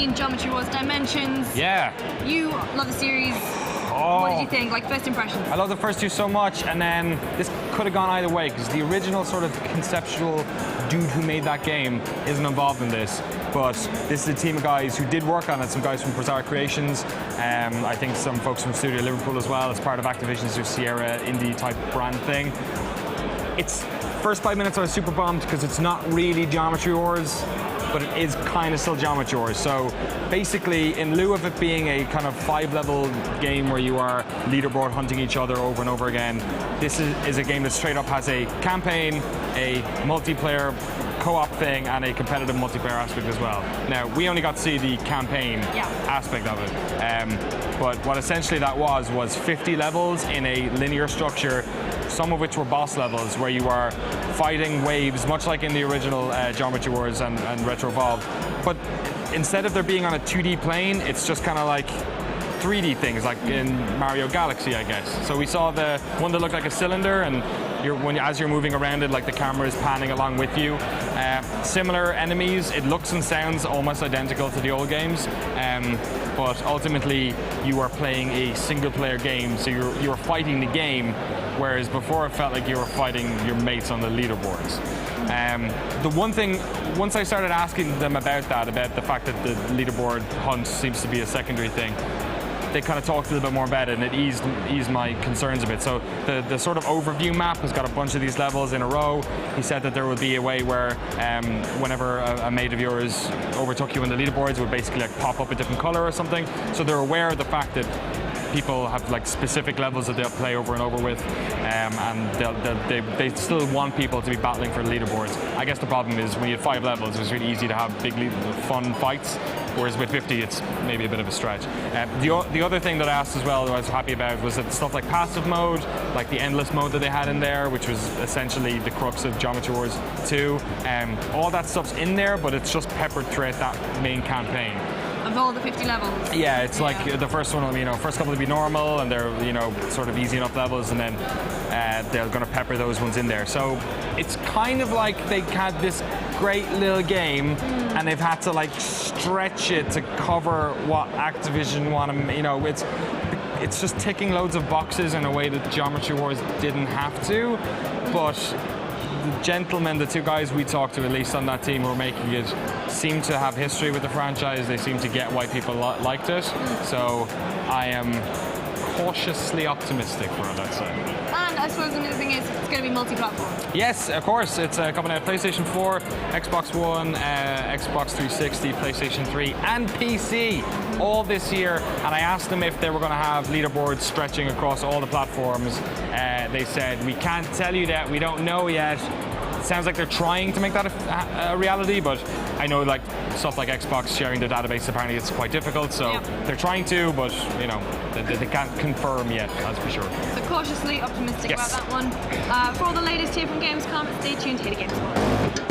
seen Geometry Wars Dimensions. Yeah. You love the series. Oh. What did you think? Like, first impressions? I love the first two so much, and then this could have gone either way, because the original sort of conceptual dude who made that game isn't involved in this. But this is a team of guys who did work on it, some guys from Bizarre Creations, I think some folks from Studio Liverpool as well, as part of Activision's Sierra indie type brand thing. It's first 5 minutes I was super bummed because it's not really Geometry Wars, but it is kind of still Geometry Wars. So basically, in lieu of it being a kind of 5-level game where you are leaderboard hunting each other over and over again, this is a game that straight up has a campaign, a multiplayer co-op thing, and a competitive multiplayer aspect as well. Now, we only got to see the campaign aspect of it, but what essentially that was 50 levels in a linear structure, some of which were boss levels, where you are fighting waves, much like in the original Geometry Wars and Retro Evolved. But instead of there being on a 2D plane, it's just kind of like 3D things, like in Mario Galaxy, I guess. So we saw the one that looked like a cylinder, and as you're moving around it, like the camera is panning along with you. Similar enemies, it looks and sounds almost identical to the old games, but ultimately you are playing a single-player game, so you're fighting the game, whereas before it felt like you were fighting your mates on the leaderboards. The one thing, once I started asking them about the fact that the leaderboard hunt seems to be a secondary thing, they kind of talked a little bit more about it, and it eased my concerns a bit. So the sort of overview map has got a bunch of these levels in a row. He said that there would be a way where whenever a mate of yours overtook you in the leaderboards, it would basically like pop up a different color or something. So they're aware of the fact that people have like specific levels that they'll play over and over with, and they still want people to be battling for the leaderboards. I guess the problem is when you have 5 levels, it's really easy to have big, fun fights, whereas with 50, it's maybe a bit of a stretch. The other thing that I asked as well that I was happy about was that stuff like passive mode, like the endless mode that they had in there, which was essentially the crux of Geometry Wars 2. All that stuff's in there, but it's just peppered throughout that main campaign. Of all the 50 levels? Yeah, it's like the first one, first couple will be normal, and they're, sort of easy enough levels, and then they're going to pepper those ones in there. So it's kind of like they had this great little game, and they've had to like stretch it to cover what Activision want to, it's just ticking loads of boxes in a way that Geometry Wars didn't have to, but the gentlemen, the two guys we talked to, at least on that team who were making it, seem to have history with the franchise. They seem to get why people liked it. So I am cautiously optimistic for it, let's say. And I suppose another thing is it's going to be multi-platform. Yes, of course. It's coming out PlayStation 4, Xbox One, Xbox 360, PlayStation 3, and PC all this year. And I asked them if they were going to have leaderboards stretching across all the platforms. They said, we can't tell you that, we don't know yet. It sounds like they're trying to make that a reality, but I know like stuff like Xbox sharing their database, apparently it's quite difficult, so they're trying to, but they can't confirm yet, that's for sure. So cautiously optimistic about that one. For all the latest here from Gamescom, stay tuned here to GameSpot.